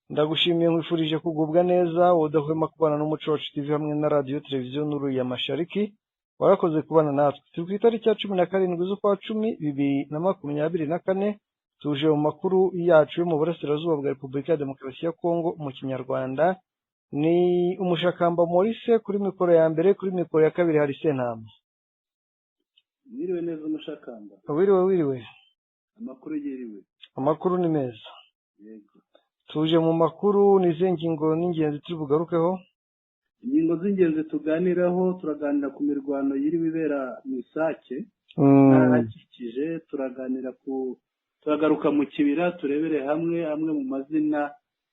Ndagushimiye nkwifurije kugubwa neza udahwema kubana n'umuco wacu TV hamwe na radio televiziyo Nuru ya Mashariki. Warakoze kubana natwe. Turi ku itariki ya 17 z'ukwa 10 2024 tuje mu makuru yacu yo mu burasirazuba bwa Repubulika ya Demokarasi ya Kongo mu Kinyarwanda. Ni umushakamba Maurice kuri mikoro ya mbere, kuri mikoro ya kabiri hari Sentama. Wiriwe neza umushakamba. Wiriwe. Amakuru yiriwe. Amakuru ni meza. Yego. Tuje mu makuru n'izingingo n'ingenzi turi bugarukeho. Ingingo z'ingenzi tuganiraho, turaganira ku mirwano yiriwe ibera mu Isake. N'ahakikije turagaruka mu kibira turebere hamwe amwe mu mazina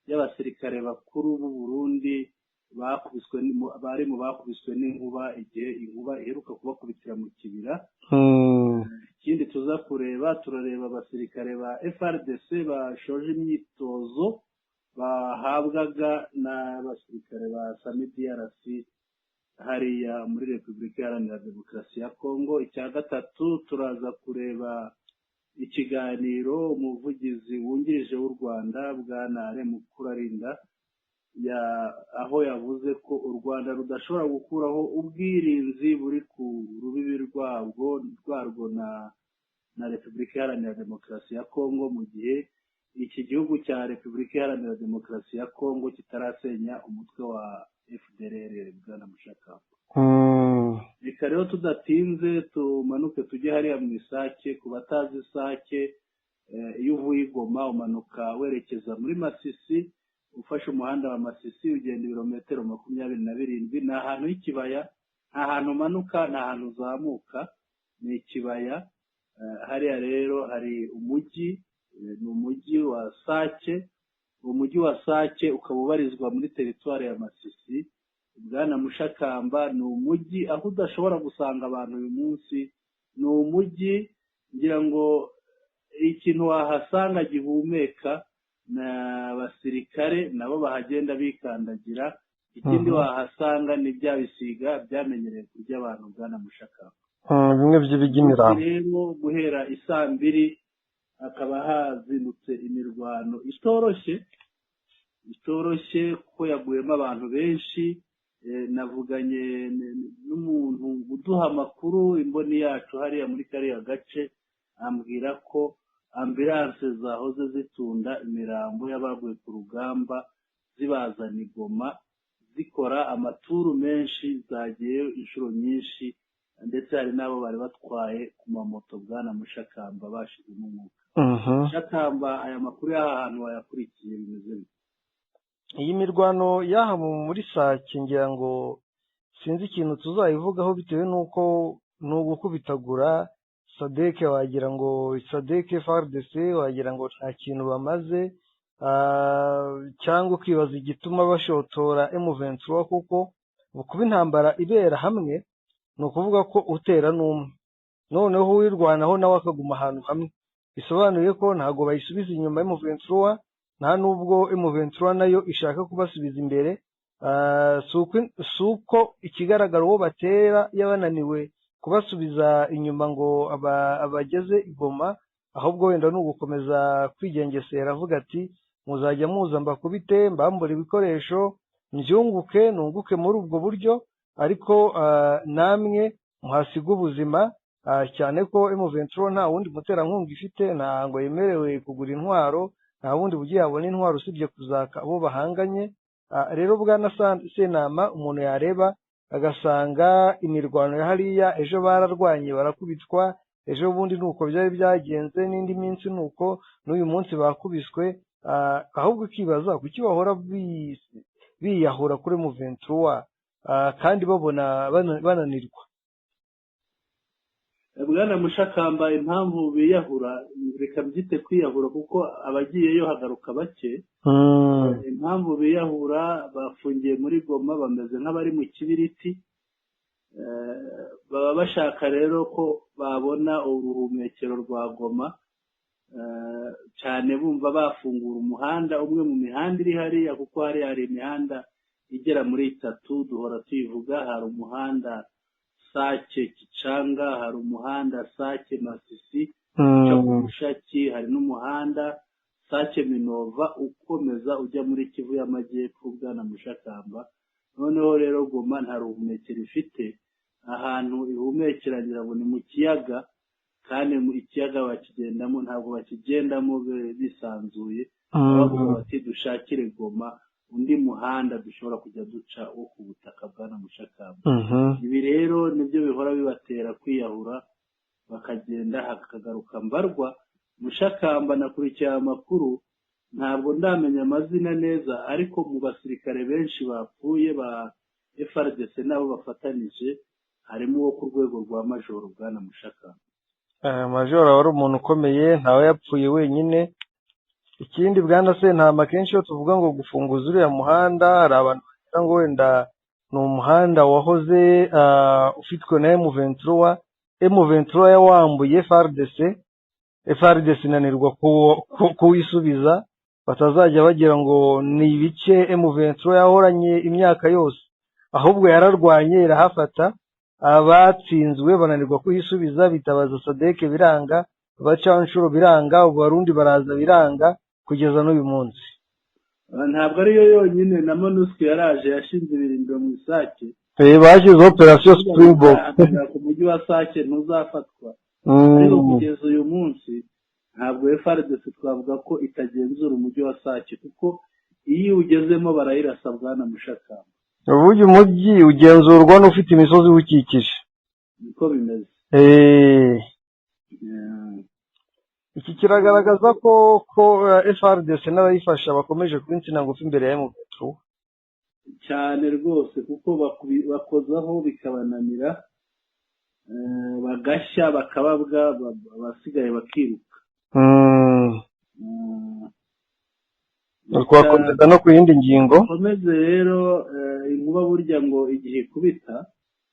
y'abasirikare bakuru b'u Burundi bari mu bakubiswe n'inkuba igihe inkuba iheruka kubakubitira mu kibira. Ikindi tuza turareba abasirikare ba FRDC bashoje imyitozo bahabwaga n'abasirikare ba SAMIDRC hariya muri Repubulika Iharanira Demokarasi ya Kongo. Icya gatatu turaza kureba ikiganiro umuvugizi wungirije w'u Rwanda bwana Alain Mukurarinda aho yavuze ko u Rwanda rudashobora gukuraho ubwirinzi buri ku rubibi rwarwo na Repubulika Iharanira Demokarasi ya Kongo mu gihe iki gihugu cya Repubulika Iharanira Demokarasi ya Kongo kitarasenya umutwe wa FDLR bwana Mushakamba. Reka rero tudatinze tumanuke tujye hariya mu Isake. Ku batazi Isake, iyo uvuye i Goma umanuka werekeza muri Masisi, ufashe umuhanda wa Masisi ugenda ibirometero 27. Ni ahantu h'ikibaya, nta hantu umanuka, nta hantu uzamuka, ni ikibaya. Hariya rero hari umujyi, ni umujyi wa Sake. Umujyi wa Sake ukaba ubarizwa muri teritwari ya Masisi. Bwana Mushakamba, ni umujyi aho udashobora gusanga abantu uyu munsi. Ni umujyi ngira ngo ikintu wahasanga gihumeka n'abasirikare nabo bahagenda bikandagira. Ikindi wahasanga ni bya bisiga byamenyereye kurya abantu bwana Mushakamba. Bimwe by'ibiginira. Rero guhera isaa 2 hakaba hazindutse imirwano itoroshye kuko yaguyemo abantu benshi. Navuganye n'umuntu uduha amakuru, imboni yacu hariya muri kariya gace, ambwira ko ambulance zahoze zitunda imirambo y'abaguye ku rugamba zibazana i Goma, zikora amaturu menshi, zagiyeyo inshuro nyinshi, ndetse hari n'abo bari batwaye ku mamoto bwana Mushakamba bashizemo umwuka. Mushakamba, aya makuru y'aha hantu wayakurikiye bimeze bite? Iyi mirwano yaha muri Sake ngira ngo sinzi ikintu tuzayivugaho bitewe nuko n'ugukubitagura SADC, wagira ngo SADC FARDC wagira ngo nta kintu bamaze, cyangwa ukibaza igituma bashotora M23 kuko kuba intambara ibera hamwe ni ukuvuga ko utera n'umwe, noneho wirwanaho nawe akaguma ahantu hamwe, bisobanuye ko ntago bayisubiza inyuma M23, nta nubwo M23 nayo ishaka kubasubiza imbere. Suko ikigaragara uwo batera yabananiwe kubasubiza inyuma ngo abageze i Goma, ahubwo wenda ni ugukomeza kwigengesera avuga ati muzajya muza mbakubite mbambura ibikoresho mbyunguke nunguke muri ubwo buryo, ariko namwe muhasiga ubuzima, cyane ko M23 nta wundi muterankunga ifite, ntabwo yemerewe kugura intwaro, nta wundi bugiye yabona intwaro usibye kuzaka abo bahanganye. Rero bwana Sentama, umuntu yareba agasanga imirwano ya hariya ejo bararwanye barakubitwa, ejo bundi nuko byari byagenze, n'indi minsi nuko, n'uyu munsi bakubiswe, ahubwo ukibaza kuki bahora biyahura kuri M23 kandi babona bananirwa. Bwana Mushakamba, impamvu biyahura, reka mbyite kwiyahura kuko abagiyeyo hagaruka bake. Impamvu biyahura, bafungiye muri Goma bameze nk'abari mu kibiriti, baba bashaka rero ko babona uruhumekero rwa Goma, cyane bumva bafungura umuhanda umwe mu mihanda iri hariya, kuko hari imihanda igera muri 3 duhora tuyivuga. Hari umuhanda Sake Kicanga, hari umuhanda Sake Masisi Mushaki, hari n'umuhanda Sake Minova ukomeza ujya muri Kivu y'Amajyepfo bwana Mushakamba. Noneho rero Goma nta ruhumekero ifite, ahantu ihumekera ngira ngo ni mu kiyaga, kandi mu ikiyaga bakigendamo ntabwo bakigendamo bisanzuye. Bavuga bati dushakire Goma undi muhanda dushobora kujya duca wo ku butaka bwana Mushakamba. Ibi rero nibyo bihora bibatera kwiyahura, bakagenda hakagaruka mbarwa. Mushakamba nakurikiye amakuru, ntabwo ndamenya amazina neza, ariko mu basirikare benshi bapfuye ba FARDC nabo bafatanije harimo uwo ku rwego rwa majoro bwana Mushakamba. Majoro wari umuntu ukomeye, ntawe yapfuye wenyine. Ikindi bwana Sentama, kenshi iyo tuvuga ngo gufunguza uriya muhanda hari abantu bagira ngo wenda ni umuhanda wahoze ufitwe na M23 yawambuye FARDC inanirwa kuwisubiza, batazajya bagira ngo ni ibice M23 yahoranye imyaka yose, ahubwo yararwanye irahafata, abatsinzwe bananirwa kuyisubiza, bitabaza SADC biranga, abacanshuro biranga, Abarundi baraza biranga, kugeza n'uyu munsi. Ntabwo ariyo yonyine, na MONUSCO yaraje yashinze ibirindiro mu Sake. Bashyize operation Springbok ku mujyi wa Sake ntuzafatwa. Ariko kugeza uyu munsi ntabwo FARDC twavuga ko itagenzura umujyi wa Sake, kuko iyo ugezemo barayirasa bwana Mushakamba. Uyu mujyi ugenzurwa n'ufite imisozi iwukikije. Niko bimeze. Iki kiragaragaza ko FARDC n'abayifasha bakomeje kuba insina ngufi imbere ya M23 cyane rwose, kuko bakozaho bikabananira, bagashya bakababwa, abasigaye bakiruka. Twakomeza no ku yindi ngingo. Komeze rero, inkuba burya ngo igihe ikubita,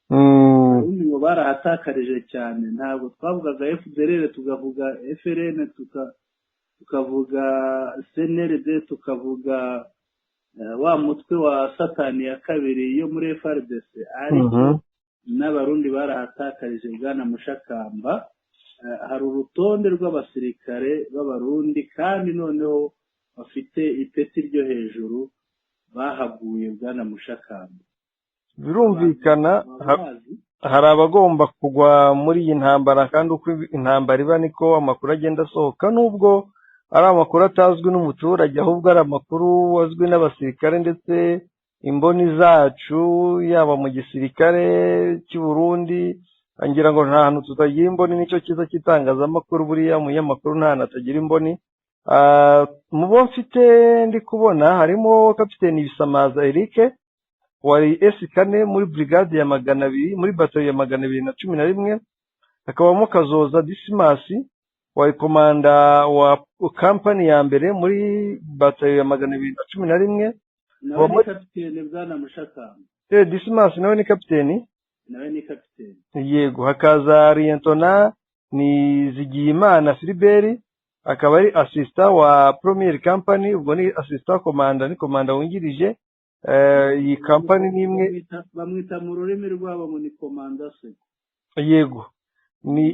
ubundi ngo barahatakarije cyane. Ntabwo twavugaga FDLR tukavuga FRN tukavuga CNRD tukavuga wa mutwe wa Satani ya kabiri yo muri FARDC, ariko n'Abarundi barahatakarije bwana Mushakamba. Hari urutonde rw'abasirikare b'Abarundi kandi noneho bafite ipeti ryo hejuru bahaguye bwana Mushakamba. Birumvikana hari abagomba kugwa muri iyi ntambara, kandi uko intambara iba niko amakuru agenda asohoka, nubwo ari amakuru atazwi n'umuturage, ahubwo ari amakuru azwi n'abasirikare ndetse imboni zacu, yaba mu gisirikare cy'u Burundi. Ngira ngo nta hantu tutagira imboni, nicyo cyiza cy'itangazamakuru, buriya umunyamakuru nta hantu atagira imboni. Mu bo mfite ndi kubona harimo Kapiteni Bisamaza Eric wari S4 muri brigade ya 200 muri batayo ya 211, hakabamo Kazoza Dismas wari komanda wa company ya mbere muri batayo ya 211. Nawe kapiteni bwana Mushakamba. Dismas nawe ni kapiteni. Nawe ni kapiteni. Yego, hakaza Rientona ni Zigiyimana Philibert, akaba ari assistant wa Premier Company, ubwo ni assistant commander, ni commander wungirije. Iyi company ni imwe bamwita mu rurimi rwabo ngo ni commander se. Yego, ni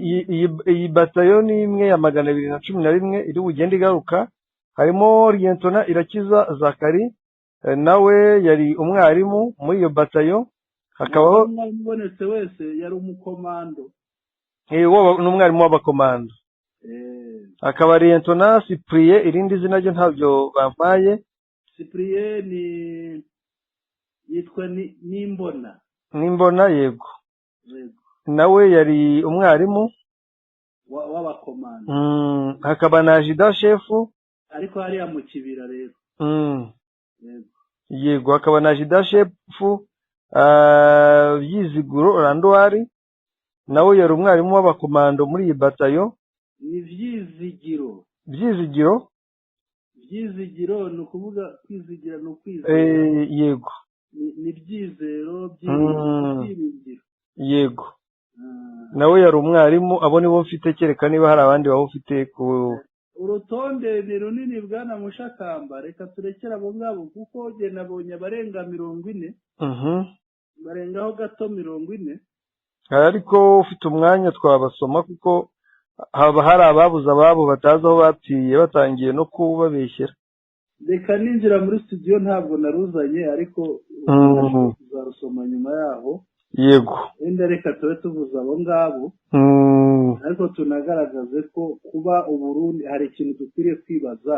iyi bataillon ni imwe ya 211 iri bugende igaruka. Harimo Rientona Irakiza Zakari, nawe yari umwarimu muri iyo bataillon. Hakabaho ubonetse wese yari umukomando. N'umwarimu w'abakomando. Akaba Rientona Cyprien, irindi zina ryo ntabyo bampaye. Cyprien yitwa Nimbona. Yego. Nawe yari umwarimu w'abakomando. Hakaba na Jida Chef, ariko hariya mu kibira rero. Yego, hakaba na Jida Chef Byiziguro Randwari, nawe yari umwarimu w'abakomando muri iyi batayo. Ni Byizigiro ni ukuvuga kwizigira no kwizera. Yego, ni byizero by'ibyiringiro. Yego, nawe yari umwarimu. Abo nibo mfite, kereka niba hari abandi bawufite ku urutonde ni runini bwana Mushakamba. Reka turekera abo ngabo, kuko jye nabonye abarenga 40. Barengaho gato 40. ariko ufite umwanya twabasoma, kuko haba hari ababuze ababo batazi aho bapfiriye batangiye no kubabeshyera. reka ninjira muri studio ntabwo naruzanye ariko tuzarusoma nyuma yaho. Yego. wenda reka tube tuvuze abo ngabo, ariko tunagaragaze ko kuba Uburundi hari ikintu dukwiriye kwibaza,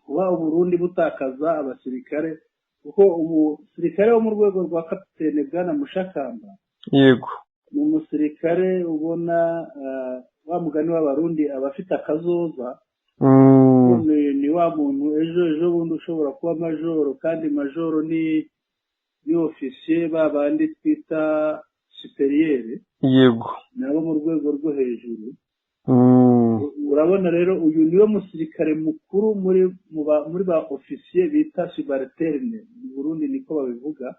kuba Uburundi butakaza abasirikare, kuko umusirikare wo mu rwego rwa kapitene Bwana Mushakamba, yego, ni umusirikare ubona wa mugani w'abarundi abafite akazoza. ni wa muntu ejo bundi ushobora kuba majoro, kandi majoro ni ofisiye babandi twita superiyeri, yego, nabo mu rwego rwo hejuru. urabona rero uyu niwe musirikare mukuru muri ba ofisiye bita subalterne mu Burundi, niko babivuga.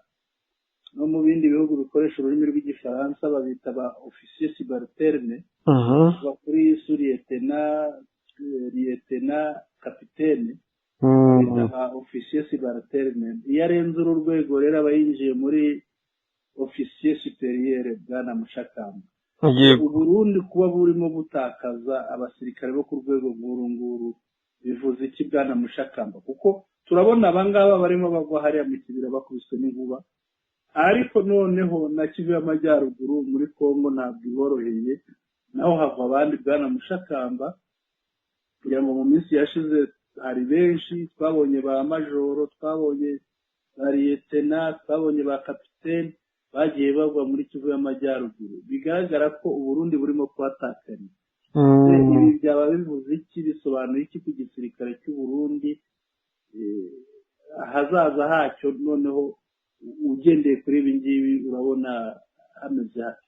no mu bindi bihugu bikoresha ururimi rw'igifaransa babita ba ofisiye subalterne, kuva kuri liyetena kapitene, babita ba ofisiye subalterne. iyo arenze uru rwego rero aba yinjiye muri ofisiye superiyeri Bwana Mushakamba. Uburundi kuba burimo gutakaza abasirikare bo ku rwego nk'uru nguru bivuze iki Bwana Mushakamba? kuko turabona abangaba barimo bagwa hariya mu kibira bakubiswe n'inkuba, ariko noneho na Kivu y'Amajyaruguru muri Kongo ntabwo iboroheye, naho hava abandi Bwana Mushakamba. kugira ngo mu minsi yashize hari benshi twabonye ba majoro, twabonye ba liyetena, twabonye ba kapitene bagiye bagwa muri Kivu y'Amajyaruguru. bigaragara ko Uburundi burimo kuhatakariza. ibi byaba bivuze iki? bisobanuye iki ku gisirikare cy'Uburundi ahazaza hacyo? noneho ugendeye kuri ibi ngibi urabona hameze hate?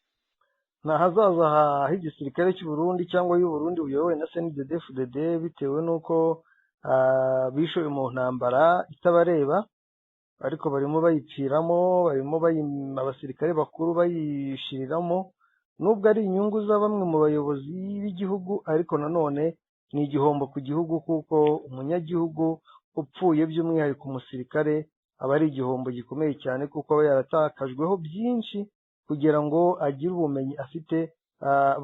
nta hazaza h'igisirikare cy'Uburundi cyangwa y'Uburundi buyobowe na CNDD-FDD bitewe n'uko bishoye mu ntambara itabareba, ariko barimo bayipfiramo, abasirikare bakuru bayishiriramo. nubwo ari inyungu za bamwe mu bayobozi b'igihugu, ariko nanone ni igihombo ku gihugu, kuko umunyagihugu upfuye by'umwihariko umusirikare aba ari igihombo gikomeye cyane, kuko aba yaratakajweho byinshi kugira ngo agire ubumenyi afite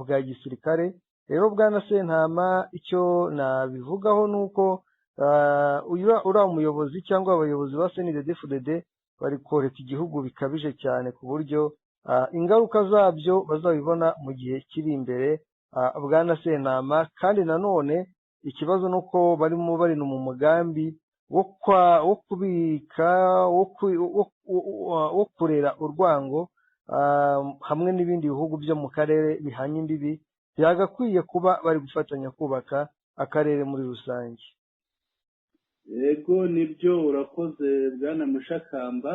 bwa gisirikare. rero Bwana Sentama, icyo nabivugaho ni uko uriya umuyobozi cyangwa abayobozi ba CNDD-FDD bari koreka igihugu bikabije cyane, ku buryo ingaruka zabyo bazabibona mu gihe kiri imbere. Bwana Sentama, kandi nanone ikibazo ni uko barimo bari mu mugambi wo kubika, wo kurera urwango hamwe n'ibindi bihugu byo mu karere bihanye imbibi. byagakwiye kuba bari gufatanya kubaka akarere muri rusange. yego, nibyo, urakoze Bwana Mushakamba.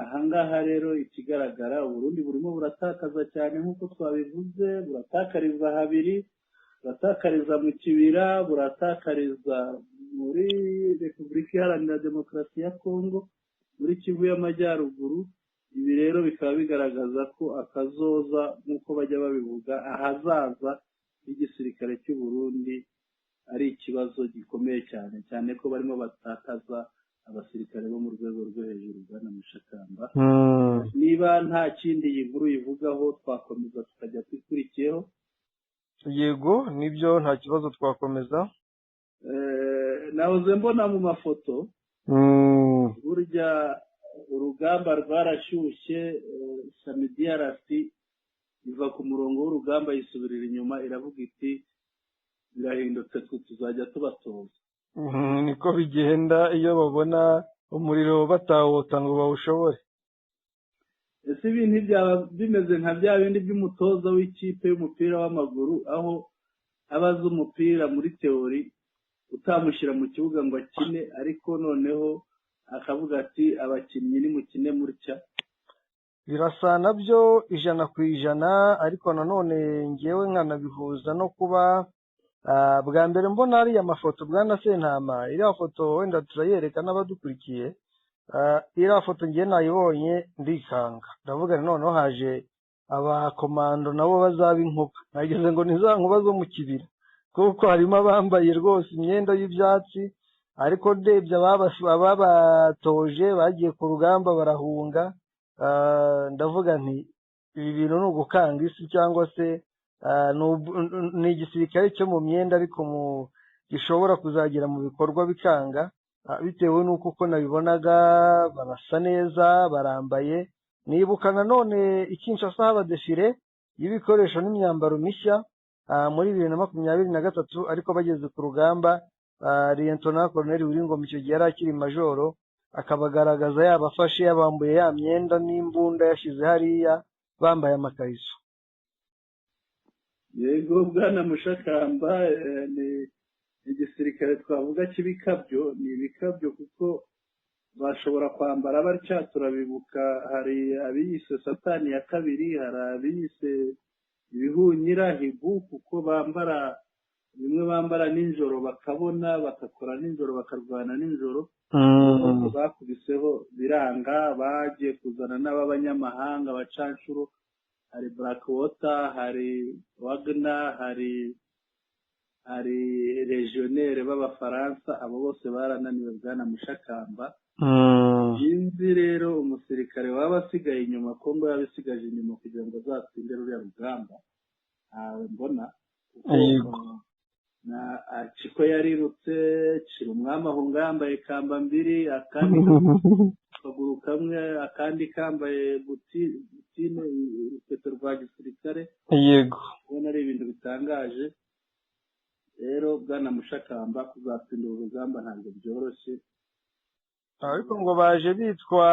ahangaha rero ikigaragara, Uburundi burimo buratakaza cyane nk'uko twabivuze. buratakariza habiri, buratakariza mu kibira, buratakariza muri Repubulika Iharanira Demokarasi ya Kongo, muri Kivu y'Amajyaruguru. ibi rero bikaba bigaragaza ko akazoza nk'uko bajya babivuga, ahazaza h'igisirikare cy'Uburundi ari ikibazo gikomeye cyane cyane ko barimo batakaza abasirikare bo mu rwego rwo hejuru. Bwana Mushakamba, niba nta kindi iyi nkuru yivugaho, twakomeza tukajya twikurikiyeho. yego, nibyo, nta kibazo, twakomeza. nahoze mbona mu mafoto burya urugamba rwarashyushye. Samidiyarasi iva ku murongo w'urugamba yisubirira inyuma, iravuga iti birahindutse, twe tuzajya tubatoza. niko bigenda iyo babona umuriro batawota ngo bawushobore. ese ibi ntibyaba bimeze nka bya bindi by'umutoza w'ikipe y'umupira w'amaguru, aho abaza umupira muri teori utamushyira mu kibuga ngo akine, ariko noneho akavuga ati abakinnyi nimukine mutya? birasa nabyo 100%, ariko nanone ngewe nkanabihuza no kuba bwa mbere mbona ariya mafoto Bwana Sentama. iriya foto wenda turayereka n'abadukurikiye. iriya foto ngewe nayibonye ndikanga, ndavuga noneho haje abakomando nabo bazaba inkuba. nageze ngo ni za nkuba zo mu kibira, kuko harimo abambaye rwose imyenda y'ibyatsi, ariko ndebye ababatoje bagiye ku rugamba barahunga. ndavuga nti ibi bintu ni ugukanga isi, cyangwa se ni igisirikare cyo mu myenda ariko gishobora kuzagera mu bikorwa bikanga, bitewe n'uko uko nabibonaga barasa neza barambaye. Nibuka nanone i Kinshasa haba defile y'ibikoresho n'imyambaro mishya muri 2023, ariko bageze ku rugamba Lieutenant Colonel Wiringoma icyo gihe yari akiri majoro, akabagaragaza yabafashe yabambuye ya myenda n'imbunda yashyize hariya bambaye amakariso. Yego bwana Mushakamba, ni igisirikare twavuga cy'ibikabyo, ni ibikabyo kuko bashobora kwambara batya. Turabibuka hari abiyise satani ya kabiri, hari abiyise ibihunyira hibu, kuko bambara bimwe bambara nijoro bakabona, bagakora nijoro bakarwana nijoro. Bakubiseho biranga, bagiye kuzana n'abanyamahanga bacanshuro, hari Blackwater, hari Wagner, hari legionnaire b'abafaransa, abo bose barananiwe bwana Mushakamba. Sinzi rero umusirikare waba asigaye inyuma, Kongo yaba isigaje inyuma kugira ngo azatsinde ruriya rugamba. Mbona na Chiko yarirutse, Chira umwami ahunga yambaye kamba mbiri, akandi kaguru kamwe, akandi kambaye butine urukweto rwa gisirikare. Yego, ubona ari ibintu bitangaje. Rero bwana Mushakamba, kuzatsinda urugamba ntabwo byoroshye, ariko ngo baje bitwa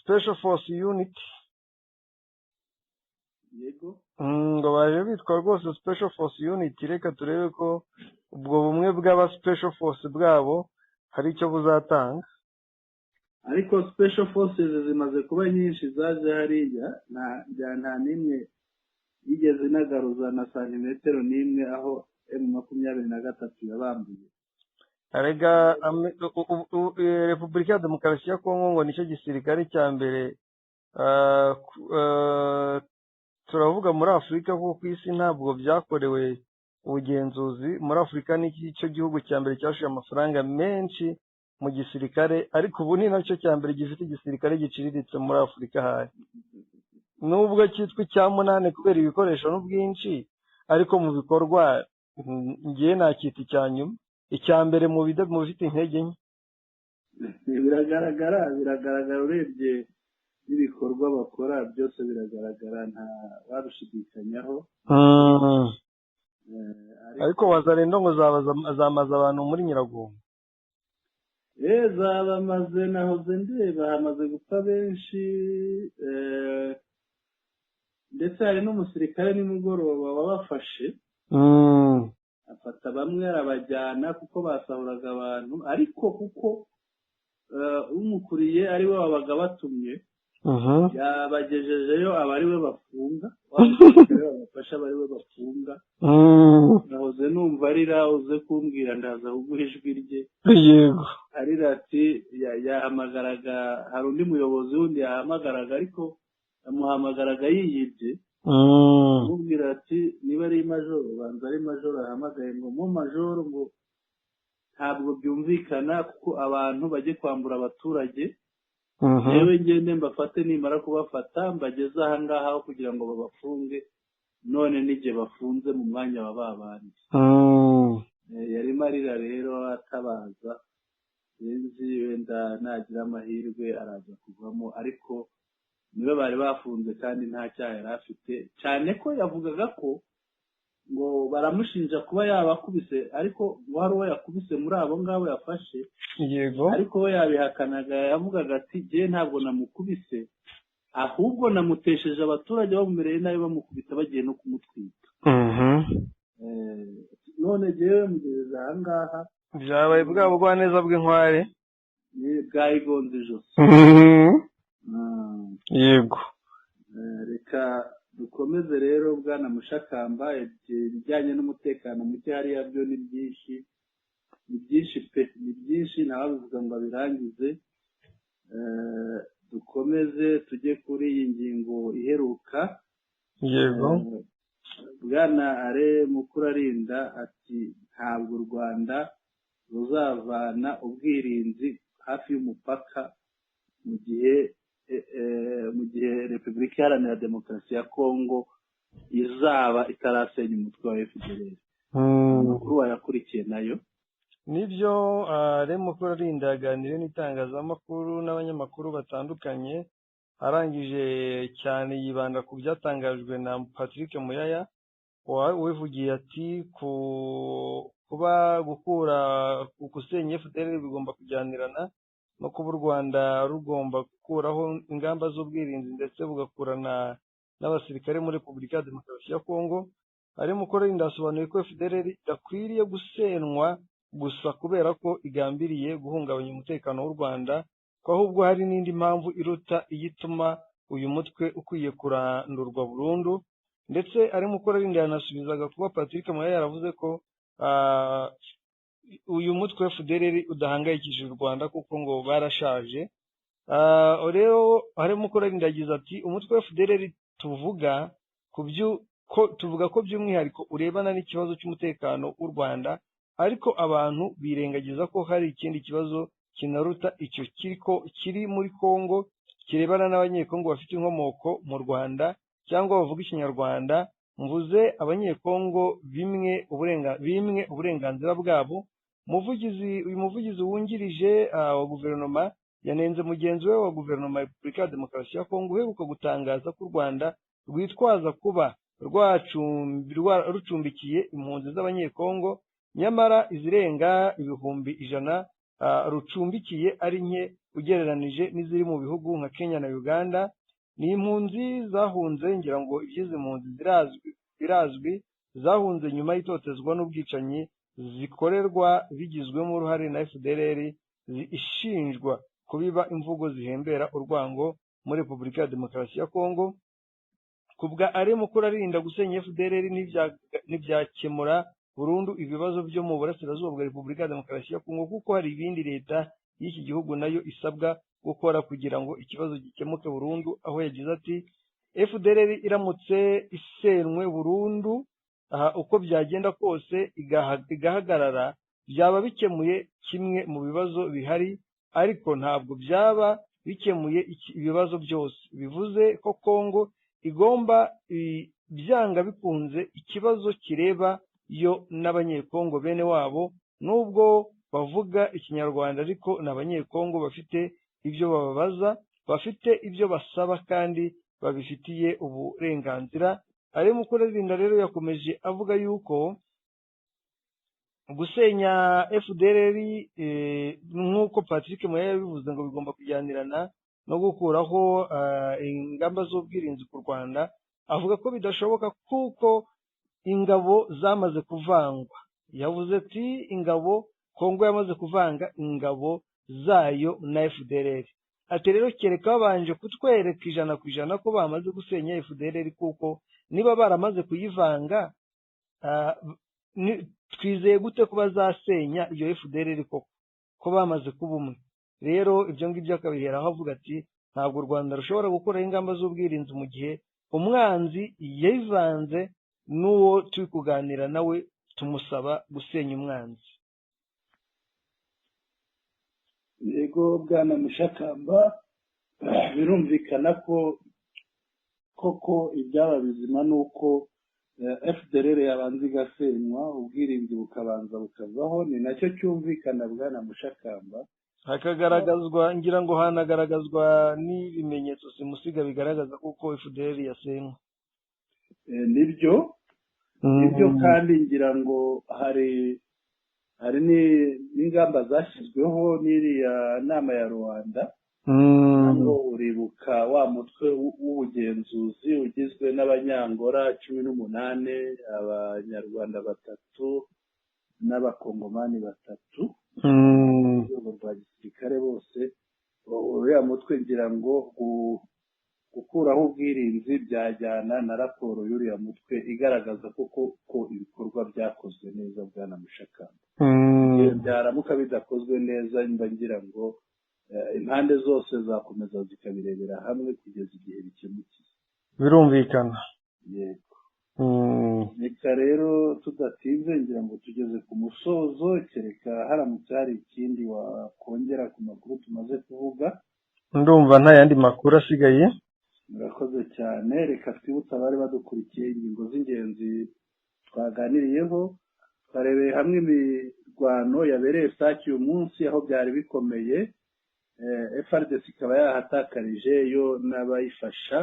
Special Force Unit. Yego, ngo baje bitwa rwose Special Force Unit. Reka turebe ko ubwo bumwe bw'aba Special Force bwabo hari icyo buzatanga. ariko Special Forces zimaze kuba nyinshi zaje hariya, nta n'imwe yigeze inagaruza na santimetero n'imwe aho M23 yabambuye. Arega Repubulika ya Demokarasi ya Kongo ngo nicyo gisirikare cya mbere turavuga muri Afurika, kuko ku isi ntabwo byakorewe ubugenzuzi. Muri Afurika ni cyo gihugu cya mbere cyashoye amafaranga menshi mu gisirikare, ariko ubu ni nacyo cya mbere gifite igisirikare giciriritse muri Afurika. Hari nubwo cyitwa icya munani kubera ibikoresho n'ubwinshi, ariko mu bikorwa ngiye nacyita icya nyuma. Icya mbere mu bifite intege nke. Biragaragara urebye n'ibikorwa bakora byose biragaragara, nta wabishidikanyaho. Ariko wazarenda ngo zamaze abantu muri Nyiragongo. Zabamaze, nahoze ndeba hamaze gupfa benshi, ndetse hari n'umusirikare nimugoroba wabafashe, afata bamwe arabajyana kuko basahuraga abantu, ariko kuko umukuriye ari we wabaga batumye, yabagejejeyo aba ari we bafunga, babafasha aba ari we bafunga. nahoze numva arira, uze kumbwira ndaza kuguha ijwi rye. Yego, arira ati yahamagaraga, hari undi muyobozi wundi yahamagaraga, ariko yamuhamagaraga yiyibye, amubwira ati niba ari majoro, banza ari majoro ahamagaye, ngo mu majoro ngo ntabwo byumvikana kuko abantu bajye kwambura abaturage, yewe ngende mbafate, nimara kubafata mbageze aha ngaha aho kugira ngo babafunge, none n'igihe bafunze mu mwanya wa babandi. yarimo arira rero atabaza, sinzi wenda nagira amahirwe araza kuvamo, ariko niwe bari bafunze kandi nta cyaha yari afite, cyane ko yavugaga ko ngo baramushinja kuba yabakubise, ariko ngo hari uwo yakubise muri abo ngabo yafashe. Yego, ariko we yabihakanaga, yavugaga ati jye ntabwo namukubise, ahubwo namutesheje abaturage bamumereye nabi bamukubita bagiye no kumutwika. None jyewe mugeze aha ngaha byabaye bwa bugwaneza bw'inkware bwayigonze ijosi. Yego, reka dukomeze rero bwana Mushakamba, ibijyanye n'umutekano muke hariya byo ni byinshi, ni byinshi pe, ni byinshi ntawabivuga ngo abirangize. Dukomeze tujye kuri iyi ngingo iheruka. yego, bwana are Mukurarinda ati ntabwo u Rwanda ruzavana ubwirinzi hafi y'umupaka mu gihe Repubulika Iharanira Demokarasi ya Kongo izaba itarasenya umutwe wa FDLR. Amakuru wayakurikiye nayo nibyo. Remo Kurarinda yaganiriye n'itangazamakuru n'abanyamakuru batandukanye, arangije cyane yibanda ku byatangajwe na Patrick Muyaya wivugiye ati kuba gukura gusenya FDLR bigomba kujyanirana no kuba u Rwanda rugomba gukuraho ingamba z'ubwirinzi ndetse bugakurana n'abasirikare muri Repubulika ya Demokarasi ya Kongo. Arimo Kurarinda asobanuye ko FDLR idakwiriye gusenwa gusa kubera ko igambiriye guhungabanya umutekano w'u Rwanda, ko ahubwo hari n'indi mpamvu iruta iyituma uyu mutwe ukwiye kurandurwa burundu. Ndetse Arimo Kurarinda yanasubizaga kuba Patrick Muyaya yaravuze ko uyu mutwe wa FDLR udahangayikishije u Rwanda kuko ngo barashaje. Rero Arimo Kurarinda yagize ati umutwe wa FDLR tuvuga ko by'umwihariko urebana n'ikibazo cy'umutekano w'u Rwanda, ariko abantu birengagiza ko hari ikindi kibazo kinaruta icyo kiri muri Kongo kirebana n'abanyekongo bafite inkomoko mu Rwanda cyangwa bavuga ikinyarwanda. Mvuze abanyekongo bimwe uburenganzira bwabo. Uyu muvugizi wungirije wa guverinoma yanenze mugenzi we wa guverinoma ya Repubulika ya Demokarasi ya Kongo uheruka gutangaza ko u Rwanda rwitwaza kuba rucumbikiye impunzi z'abanyekongo, nyamara izirenga ibihumbi 100 rucumbikiye ari nke ugereranije n'iziri mu bihugu nka Kenya na Uganda. Ni impunzi zahunze, ngira ngo iby'izi mpunzi birazwi, zahunze nyuma y'itotezwa n'ubwicanyi zikorerwa bigizwemo uruhare na FDLR ishinjwa kubiba imvugo zihembera urwango muri Repubulika ya Demokarasi ya Kongo. Kubwa Arimo Kurarinda gusenya FDLR ntibyakemura burundu ibibazo byo mu burasirazuba bwa Repubulika ya Demokarasi ya Kongo, kuko hari ibindi leta y'iki gihugu nayo isabwa gukora kugira ngo ikibazo gikemuke burundu. Aho yagize ati FDLR iramutse isenwe burundu, uko byagenda kose igahagarara, byaba bikemuye kimwe mu bibazo bihari, ariko ntabwo byaba bikemuye ibibazo byose. Bivuze ko Kongo igomba byanga bikunze ikibazo kireba yo n'abanyekongo bene wabo, nubwo bavuga ikinyarwanda ariko n'abanyekongo bafite ibyo bababaza, bafite ibyo basaba kandi babifitiye uburenganzira. Arimo Kurarinda rero yakomeje avuga yuko gusenya FDLR nk'uko Patrick Muyaya yabivuze ngo bigomba kujyanirana no gukuraho ingamba z'ubwirinzi ku Rwanda. Avuga ko bidashoboka kuko ingabo zamaze kuvangwa. Yavuze ati ingabo Kongo yamaze kuvanga ingabo zayo na FDLR. Ati rero kereka babanje kutwereka 100% ko bamaze gusenya FDLR, kuko niba baramaze kuyivanga twizeye gute ko bazasenya iyo FDLR ko bamaze kuba umwe. Rero ibyo ngibyo akabiheraho avuga ati ntabwo u Rwanda rushobora gukora ingamba z'ubwirinzi mu gihe umwanzi yivanze n'uwo turi kuganira nawe tumusaba gusenya umwanzi. yego Bwana Mushakamba, birumvikana ko koko ibyaba bizima nuko FDLR yabanza igasenywa, ubwirinzi bukabanza bukavaho. Ni nacyo cyumvikana Bwana Mushakamba. Hakagaragazwa, ngira ngo hanagaragazwa n'ibimenyetso simusiga bigaragaza kuko FDLR yasenywe. Nibyo kandi ngira ngo hari n'ingamba zashyizweho n'iriya nama ya Rwanda. Hano uribuka wa mutwe w'ubugenzuzi ugizwe n'abanyangora 18, abanyarwanda 3 n'abakongomani 3 mu rwego rwa gisirikare bose. Uriya mutwe ngira ngo gukuraho ubwirinzi byajyana na raporo y'uriya mutwe igaragaza ko ibikorwa byakozwe neza Bwana Mushakamba. Byaramuka bidakozwe neza ngira ngo impande zose zakomeza zikabirebera hamwe kugeza igihe bikemukiye. Birumvikana. Yego. Reka rero tudatinze ngira ngo tugeze ku musozo, kereka haramutse hari ikindi wakongera ku makuru tumaze kuvuga. Ndumva nta yandi makuru asigaye. murakoze cyane. Reka twibutse abari badukurikiye ingingo z'ingenzi twaganiriyeho. Twarebeye hamwe imirwano yabereye Sake uyu munsi aho byari bikomeye, FARDC ikaba yahatakarije yo n'abayifasha.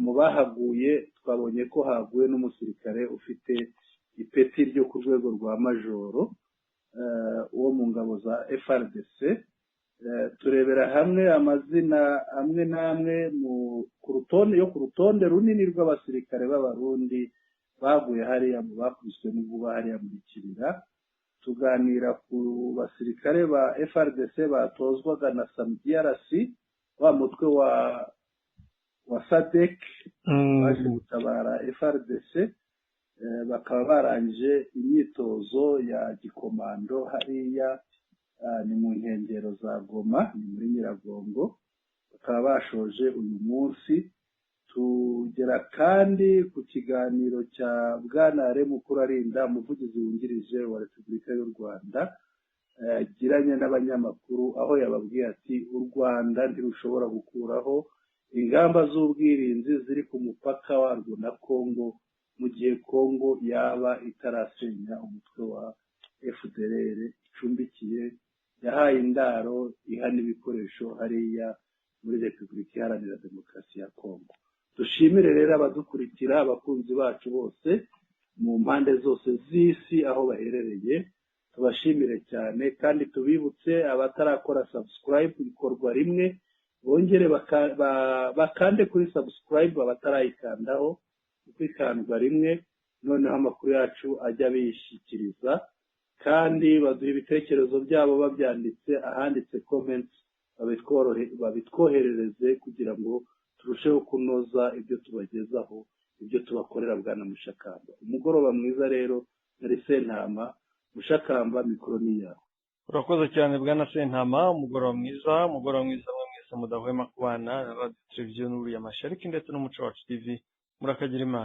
Mu bahaguye twabonye ko haguye n'umusirikare ufite ipeti ryo ku rwego rwa majoro wo mu ngabo za FARDC. Turebera hamwe amazina amwe n'amwe ku rutonde runini rw'abasirikare b'abarundi baguye hariya mu bakubiswe n'inkuba hariya muri Kibira. Tuganira ku basirikare ba FARDC batozwaga na SAMDRC, wa mutwe wa SADC baje gutabara FARDC, bakaba barangije imyitozo ya gikomando hariya ni mu nkengero za Goma, ni muri Nyiragongo, bakaba bashoje uyu munsi. Tugera kandi ku kiganiro cya Bwana Mukuru Arinda, umuvugizi wungirije wa Repubulika y'u Rwanda, yagiranye n'abanyamakuru aho yababwiye ati u Rwanda ntirushobora gukuraho ingamba z'ubwirinzi ziri ku mupaka warwo na Kongo mu gihe Kongo yaba itarasenya umutwe wa FDLR icumbikiye, yahaye indaro iha n'ibikoresho hariya muri Repubulika Iharanira Demokarasi ya Kongo. Dushimire rero abadukurikira, abakunzi bacu bose mu mpande zose z'isi aho baherereye, tubashimire cyane kandi tubibutse abatarakora subscribe ikorwa rimwe, bongere bakande kuri subscribe abatarayikandaho, kuko ikandwa rimwe noneho amakuru yacu ajya bishyikiriza, kandi baduha ibitekerezo byabo babyanditse ahanditse comments, babitwoherereze kugira ngo turusheho kunoza ibyo tubagezaho, ibyo tubakorera. Bwana Mushakamba, umugoroba mwiza rero. Nari Sentama Mushakamba, mikoro ni yawe. urakoze cyane Bwana Sentama, umugoroba mwiza mwe mwese mudahwema kubana na Radio Televiziyo Nuru ya Mashariki ndetse n'Umuco Wacu TV. Murakagira Imana.